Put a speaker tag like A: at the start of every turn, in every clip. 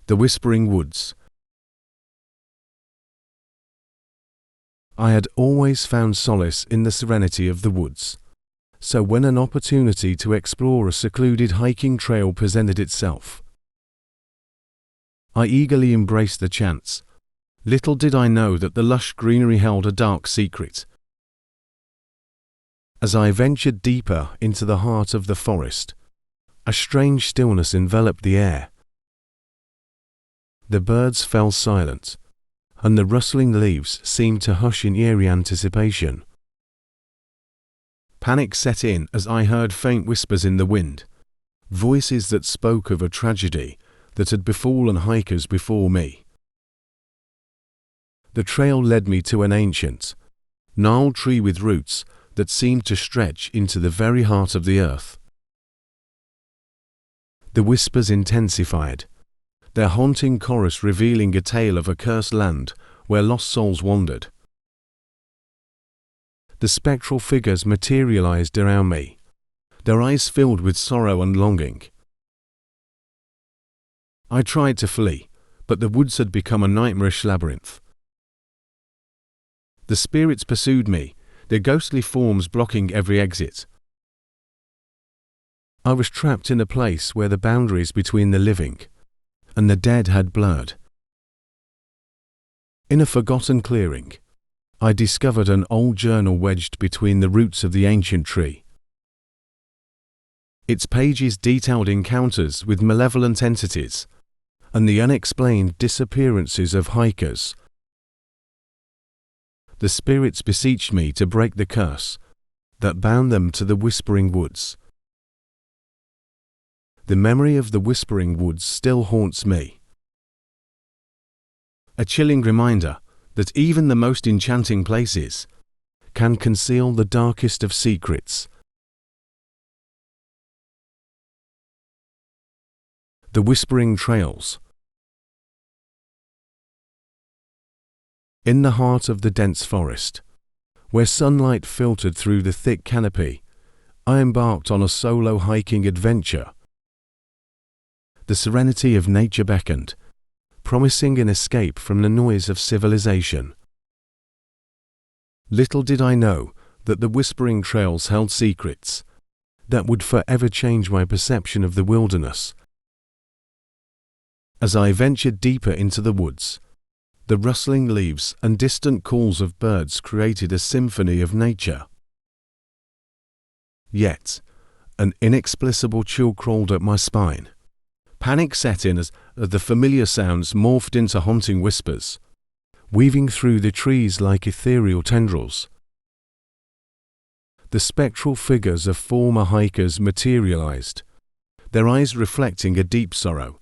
A: The Whispering Woods. I had always found solace in the serenity of the woods, so when an opportunity to explore a secluded hiking trail presented itself, I eagerly embraced the chance. Little did I know that the lush greenery held a dark secret. As I ventured deeper into the heart of the forest, a strange stillness enveloped the air. The birds fell silent, and the rustling leaves seemed to hush in eerie anticipation. Panic set in as I heard faint whispers in the wind, voices that spoke of a tragedy that had befallen hikers before me. The trail led me to an ancient, gnarled tree with roots that seemed to stretch into the very heart of the earth. The whispers intensified, their haunting chorus revealing a tale of a cursed land where lost souls wandered. The spectral figures materialized around me, their eyes filled with sorrow and longing. I tried to flee, but the woods had become a nightmarish labyrinth. The spirits pursued me, their ghostly forms blocking every exit. I was trapped in a place where the boundaries between the living and the dead had blurred. In a forgotten clearing, I discovered an old journal wedged between the roots of the ancient tree. Its pages detailed encounters with malevolent entities and the unexplained disappearances of hikers. The spirits beseeched me to break the curse that bound them to the Whispering Woods. The memory of the Whispering Woods still haunts me, a chilling reminder that even the most enchanting places can conceal the darkest of secrets. The Whispering Trails. In the heart of the dense forest, where sunlight filtered through the thick canopy, I embarked on a solo hiking adventure. The serenity of nature beckoned, promising an escape from the noise of civilization. Little did I know that the Whispering Trails held secrets that would forever change my perception of the wilderness. As I ventured deeper into the woods, the rustling leaves and distant calls of birds created a symphony of nature. Yet, an inexplicable chill crawled up my spine. Panic set in as the familiar sounds morphed into haunting whispers, weaving through the trees like ethereal tendrils. The spectral figures of former hikers materialized, their eyes reflecting a deep sorrow.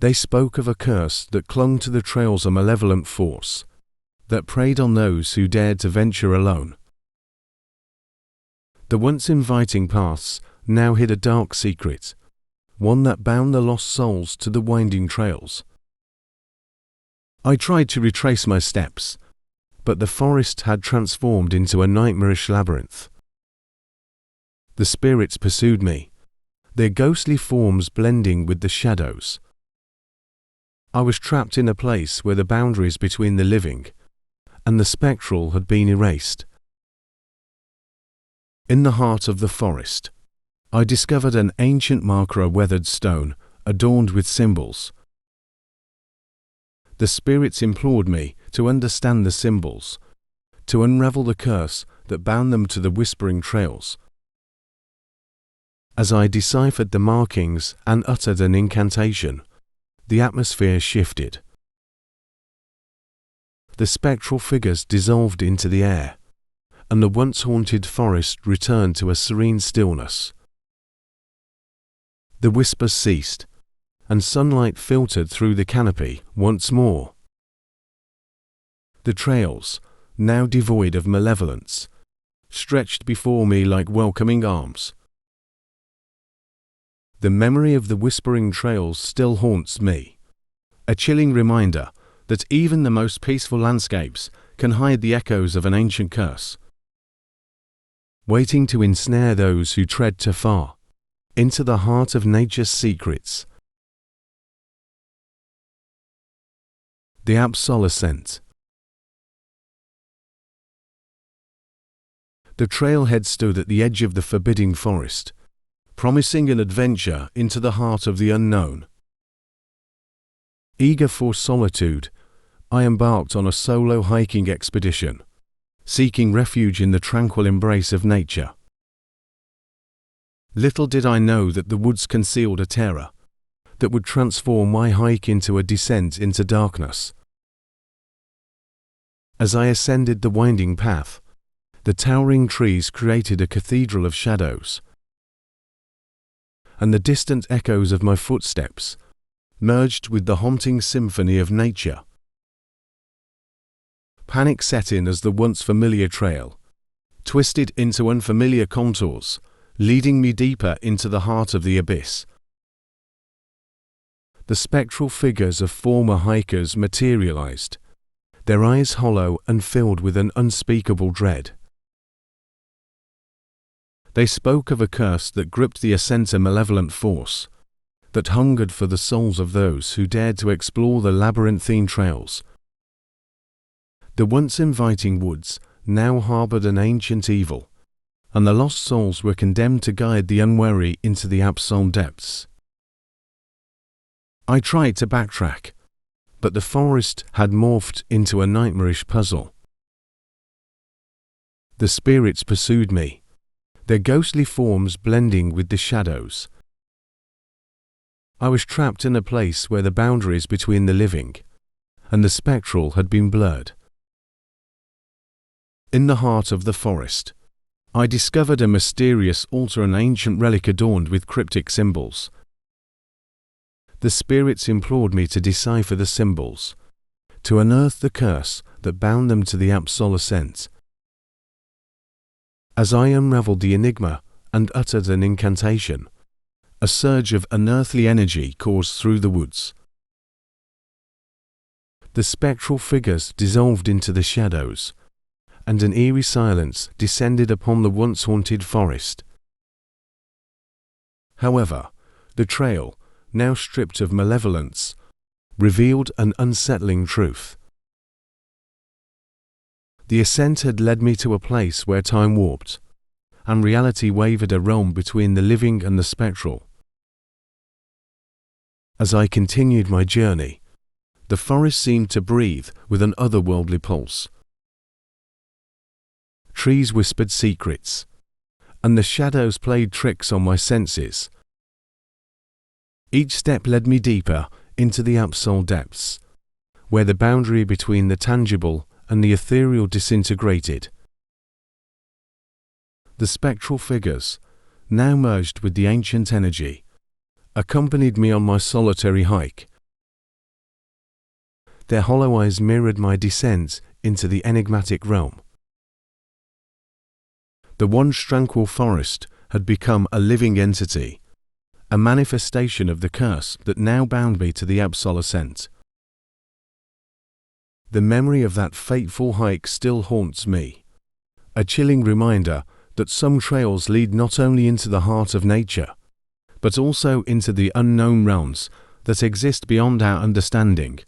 A: They spoke of a curse that clung to the trails, a malevolent force that preyed on those who dared to venture alone. The once inviting paths now hid a dark secret, one that bound the lost souls to the winding trails. I tried to retrace my steps, but the forest had transformed into a nightmarish labyrinth. The spirits pursued me, their ghostly forms blending with the shadows. I was trapped in a place where the boundaries between the living and the spectral had been erased. In the heart of the forest, I discovered an ancient marker, a weathered stone adorned with symbols. The spirits implored me to understand the symbols, to unravel the curse that bound them to the Whispering Trails. As I deciphered the markings and uttered an incantation, the atmosphere shifted. The spectral figures dissolved into the air, and the once haunted forest returned to a serene stillness. The whispers ceased, and sunlight filtered through the canopy once more. The trails, now devoid of malevolence, stretched before me like welcoming arms. The memory of the Whispering Trails still haunts me, a chilling reminder that even the most peaceful landscapes can hide the echoes of an ancient curse, waiting to ensnare those who tread too far into the heart of nature's secrets. The Absol Ascent. The trailhead stood at the edge of the forbidding forest, promising an adventure into the heart of the unknown. Eager for solitude, I embarked on a solo hiking expedition, seeking refuge in the tranquil embrace of nature. Little did I know that the woods concealed a terror that would transform my hike into a descent into darkness. As I ascended the winding path, the towering trees created a cathedral of shadows, and the distant echoes of my footsteps merged with the haunting symphony of nature. Panic set in as the once familiar trail twisted into unfamiliar contours, leading me deeper into the heart of the abyss. The spectral figures of former hikers materialized, their eyes hollow and filled with an unspeakable dread. They spoke of a curse that gripped the ascent, a malevolent force that hungered for the souls of those who dared to explore the labyrinthine trails. The once inviting woods now harbored an ancient evil, and the lost souls were condemned to guide the unwary into the Absol depths. I tried to backtrack, but the forest had morphed into a nightmarish puzzle. The spirits pursued me, their ghostly forms blending with the shadows. I was trapped in a place where the boundaries between the living and the spectral had been blurred. In the heart of the forest, I discovered a mysterious altar, an ancient relic adorned with cryptic symbols. The spirits implored me to decipher the symbols, to unearth the curse that bound them to the Absol Ascent. As I unraveled the enigma and uttered an incantation, a surge of unearthly energy coursed through the woods. The spectral figures dissolved into the shadows, and an eerie silence descended upon the once haunted forest. However, the trail, now stripped of malevolence, revealed an unsettling truth. The ascent had led me to a place where time warped, and reality wavered, a realm between the living and the spectral. As I continued my journey, the forest seemed to breathe with an otherworldly pulse. Trees whispered secrets, and the shadows played tricks on my senses. Each step led me deeper into the Absol depths, where the boundary between the tangible and the ethereal disintegrated. The spectral figures, now merged with the ancient energy, accompanied me on my solitary hike. Their hollow eyes mirrored my descent into the enigmatic realm. The once tranquil forest had become a living entity, a manifestation of the curse that now bound me to the Absol Ascent. The memory of that fateful hike still haunts me, a chilling reminder that some trails lead not only into the heart of nature, but also into the unknown realms that exist beyond our understanding.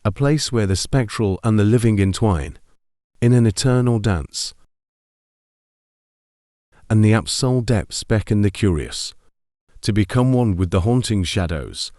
A: A place where the spectral and the living entwine in an eternal dance. And the Absol depths beckon the curious to become one with the haunting shadows